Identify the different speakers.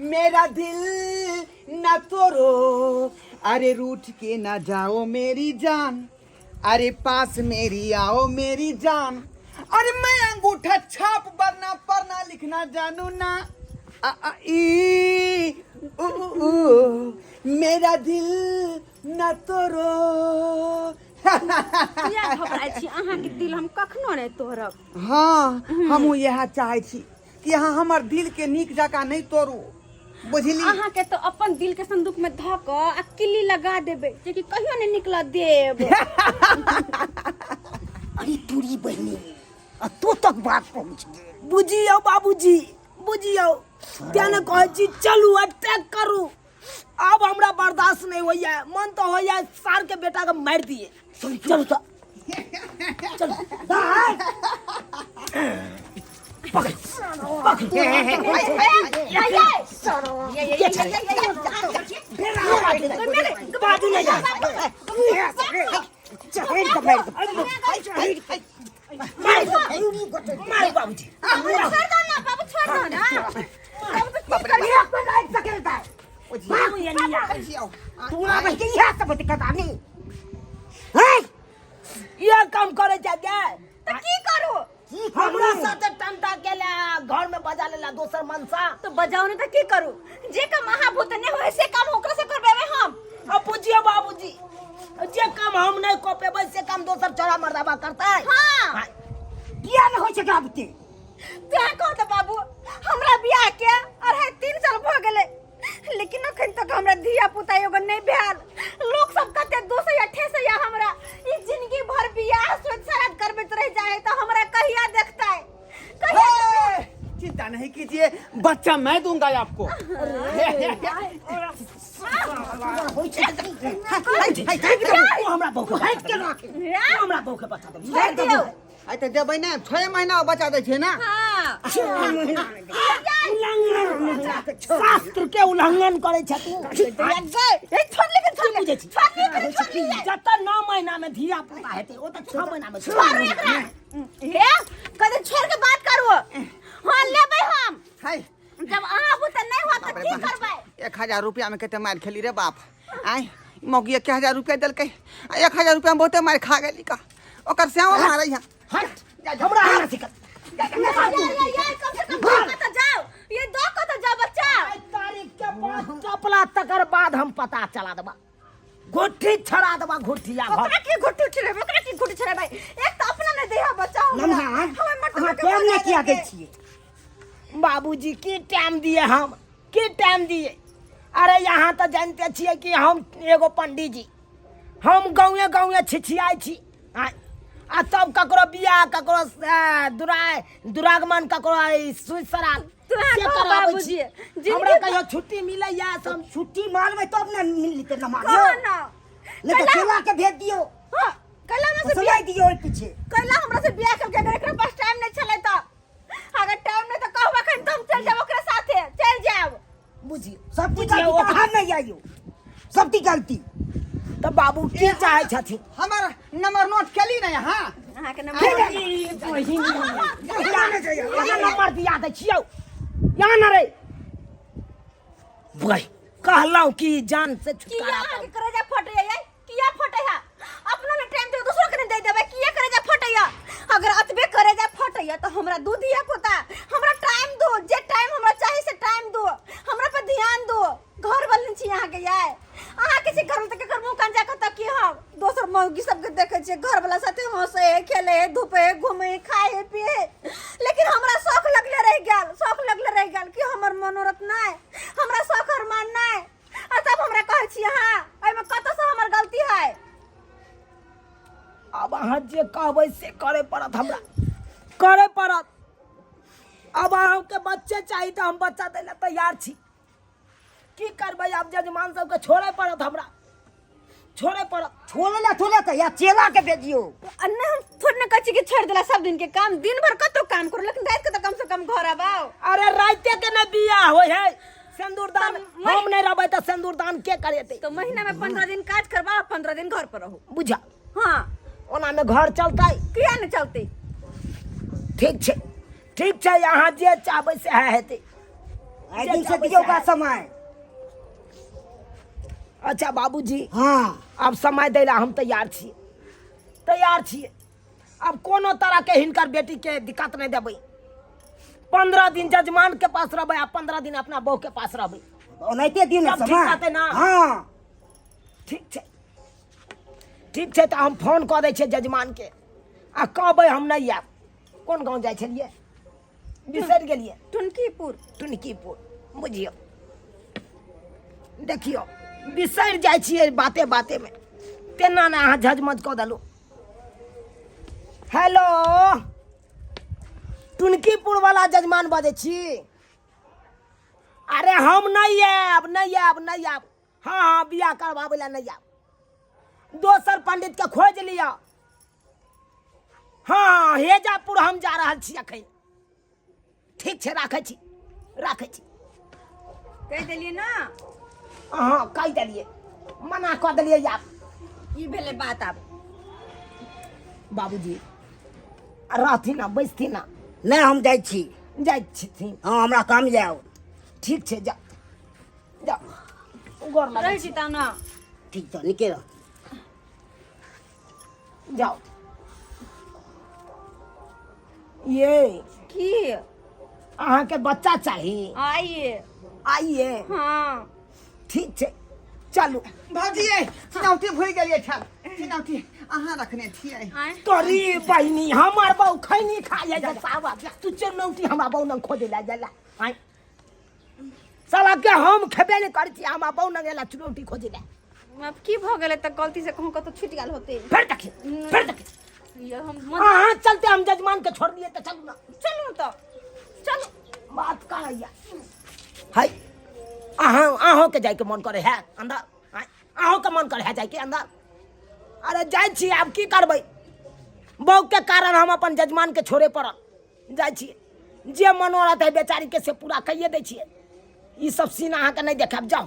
Speaker 1: मेरा दिल न तोड़ो, अरे रूठ के ना जाओ मेरी जान, अरे पास मेरी आओ मेरी जान, अरे मैं अंगूठा छाप वरना पढ़ना लिखना जानू ना। मेरा दिल न तोड़ो।
Speaker 2: घबराई छी अहाँ के दिल हम कखनो नहीं तोड़ब।
Speaker 1: हाँ हमहू यह चाहे छी कि अहाँ हमर दिल के नीक जका नहीं तोड़ू, बुझली।
Speaker 2: अहाँ के तो अपन दिल के संदूक में धऽ क आ किल्ली लगा देबे जे कि कहियो नहीं निकल देब।
Speaker 3: अरे पूरी बहनी तो तक बात पहुंच गई। बुझियो बाबूजी बुझियो, क्या न कहे छी चलू अटैक करू। अब हमरा बर्दाश्त नहीं होइया, मन तो होइया सार के बेटा के मार दिए। चलो तो चलो पकड़ बाजू नहीं जा मार बाबूजी ये काम करे जाके
Speaker 2: तो की करू?
Speaker 3: हमरा साथे टंटा केला घर में बजा लेला दोसर मनसा
Speaker 2: तो बजाओ न तो की करू? जे का महाभूत ने होय से काम ओकरा से करबेबे हम।
Speaker 3: अब बुझिए बाबूजी, जे काम हम नहीं को पेबे से काम दोसर चोरा मर्दाबा करता है।
Speaker 2: हां
Speaker 3: किया न होय छै गाबते
Speaker 2: क्या कहत बाबू, हमरा बियाह के अरे 3 साल भ गेले, लेकिन अखन तक हमरा धिया पुता एगो नहीं भेल। लोग सब कहते 268 या हमरा ई जिंदगी भर बियाह सोच सराद करबे रह जाए तो हमरा कहिया देखता है कहिया।
Speaker 1: चिंता नहीं कीजिए, बच्चा मैं दूंगा आपको।
Speaker 3: हमरा बहू हट के राखे, हमरा बहू के बता दे।
Speaker 1: आई तो देबै ना, 6 महीना बचा दे छै ना।
Speaker 2: हां
Speaker 3: शास्त्र के उल्लंघन करे छथिन।
Speaker 2: ए छोड़ लेकिन छोड़
Speaker 3: बुझे छी जत 9 महीना में धिया पुता हेते ओ त 6 महीना में
Speaker 2: हे कदे छोड़ के बात करू। हां लेबै हम,
Speaker 1: हाय
Speaker 2: जब अहाँ बुत नहीं हुआ तो की करबै?
Speaker 1: 1000 रुपया में कते मार खेली रे बाप। आई मौगी 1000 रुपया देलकै, 1000 रुपया में बहुते मार खा गेली का। ओकर सेवा मारै है।
Speaker 3: हट हमरा हमरा सिकत
Speaker 2: यार कम से कम तो जाओ, ये दो को तो जाओ बच्चा।
Speaker 3: तारीख के बाद चपला तकर बाद हम पता चला देबा, घुट्ठी छड़ा देबा। घुट्ठिया
Speaker 2: ओकरा की घुट्टी छरे, ओकरा की घुट्टी छरे भाई। एक तो अपना ने देहा बचाओ
Speaker 3: नमहान हां टाइम ने किया दे छिए बाबूजी। की टाइम दिए हम, की टाइम दिए? अरे यहाँ तो जानते छिए कि हम एगो पंडित जी, हम गाँवे गाँवे छिछियाई छी आ तब ककरो बियाह ककरो दुरागमन ककरो सुई सराल
Speaker 2: बाबूजी
Speaker 3: हमरा कहियो छुट्टी मिले या हम छुट्टी मारबे तब ना मिलते न मार
Speaker 2: ना
Speaker 3: नहीं तो चला के भेज दियो।
Speaker 2: हां कला में से
Speaker 3: सुनाई दियो ओइ पीछे
Speaker 2: कला हमरा से बियाह करके अगर एकरा पास टाइम नहीं चले तो अगर टाइम नहीं तो कहबा खन तुम चल जाओ ओकरा साथे चल जाओ।
Speaker 3: बुझियो सब कुछ ओकरा नहीं आइयो, सब की गलती तो बाबू की चाहे छथि।
Speaker 1: हमारा नंबर नोट केली ना यहाँ।
Speaker 2: अहाँ के नंबर
Speaker 3: नंबर दिया दे छियो यहाँ न रे भाई कहलौ कि जान से छुटकारा
Speaker 2: किया के करे जा फटे है, किया फटे है? अपना में टाइम तो दूसरो के नहीं दे देबे, किया करे जा फटे है? अगर अतबे करे जा फटे है तो हमरा दूध दिया पोता, हमरा टाइम दो, जे टाइम हमरा चाहिए से टाइम दो, हमरा पे ध्यान दो। घर वाले छी यहाँ के यार, अहाँ किसी घर में तक कर मुंह कान जाकर तक कि हम दोसर मौगी सब के देखे छे घर वाला साथे हंसे खेले धूपे घूमे खाए पिए, लेकिन हमरा शौक लगले रह गेल, शौक लगले रह गेल कि हमर मनोरथ नहीं, हमरा शौक अरमान नहीं। आ तब हमरा कहे छी हां एमे कत से हमर गलती है?
Speaker 3: अब अहाँ जे कहबै से करे पड़त, हमरा करे पड़त। अब अहाँ के बच्चे चाहिए तो हम बच्चा देला तैयार छी। की करबै अब जजमान सब के छोड़े पड़त, हमरा छोड़े पड़त। छोड़े तो या चेला के भेजियो।
Speaker 2: अन्ना हम थोड़ी न कछि कि छोड़ देला सब दिन के काम, दिन भर कतो काम करो लेकिन रात के तो कम से कम घर आबाओ।
Speaker 3: अरे राते के न बियाह होय है, सिंदूरदान हम नहीं रहबै तो सिंदूरदान के करेते?
Speaker 2: तो महीना में 15 दिन काज करबा, 15 दिन घर पर रहो।
Speaker 3: बुझा
Speaker 2: हां
Speaker 3: ओना में घर चलतै?
Speaker 2: किया न चलते?
Speaker 3: ठीक छे ठीक है यहाँ जे चाहबै से हेतै
Speaker 1: आई दिन से दियो का समय।
Speaker 3: अच्छा बाबूजी
Speaker 1: हाँ
Speaker 3: अब समय दै ला हम तैयार छियै अब कोनो तरह के हिनकर बेटी के दिक्कत नहीं देबै। 15 दिन जजमान के पास रहबै आ 15 दिन अपना बहू के पास रहबै।
Speaker 1: ओनाहिते दिन
Speaker 3: सब ठीक रहतै ना?
Speaker 1: हाँ
Speaker 3: ठीक छै तो हम फोन कऽ दै छियै जजमान के आ कहबै हम नहीं आयब। कोन गाँव जाइ छलियै बिसरि गेलियै। टुनकीपुर बुझियौ देखियो बिसरि जाइ छियै बाते बाते में तेना ने अहाँ झजमज कऽ देलू। हेलो टुनकीपुर वाला जजमान बजै छी? अरे हम नहीं आयब। हाँ बियाह करवाबै ला नहीं आयब। दोसर पंडित के खोज लिया। हाँ हेजापुर हम जा रहल छी अखन। ठीक छै राखै छी
Speaker 2: कह देलिए ना।
Speaker 3: हाँ कहि देलिए मना कऽ देलिए। आब
Speaker 2: ई भेले बात। अब
Speaker 3: बाबूजी रहथिन ना बैसथिन ना।
Speaker 1: नहीं हम जाइ छी।
Speaker 3: हाँ
Speaker 1: हमरा काम जाओ।
Speaker 3: ठीक छै जाओ गोर लगै
Speaker 2: रह
Speaker 3: छी।
Speaker 2: जीता ना।
Speaker 1: ठीक तो निके रह।
Speaker 3: जाओ ये
Speaker 2: की
Speaker 3: अहाँ के बच्चा चाहिए? आइए
Speaker 2: हाँ
Speaker 3: ठीक छै चलू।
Speaker 1: भाजी चिनौती भूल गेलिए छल। चिनौती अहाँ रखने छियै।
Speaker 3: तोरी बहिनी हमर बहू खैनी खा जाइ छै सावा। तू चिनौती हमरा बहू नंग खोजे ला जाला। आइ साला के हम खेबे नहीं करै छी हमरा बहू नंग एला चिनौती खोजे ला।
Speaker 2: अब की भ गेलै त गलती से कहूं कतो छूट गेल होते।
Speaker 3: फिर देखी
Speaker 2: ये हम
Speaker 3: हाँ चलते हम जजमान के छोड़ दिए तो चलू ना।
Speaker 2: चलो
Speaker 3: बात करैया हाय अहाँ के जाय के मन करे है अंदर। अहाँ के मन करे है जाय के अंदर। अरे जाय छी आब की करबै। बहू के कारण हम अपन जजमान के छोड़े पड़ल। जाय छी जे मनोरथ है बेचारी के से पूरा कहिए दै छियै। ई सब सीन अहाँ के नहीं देखब। जाओ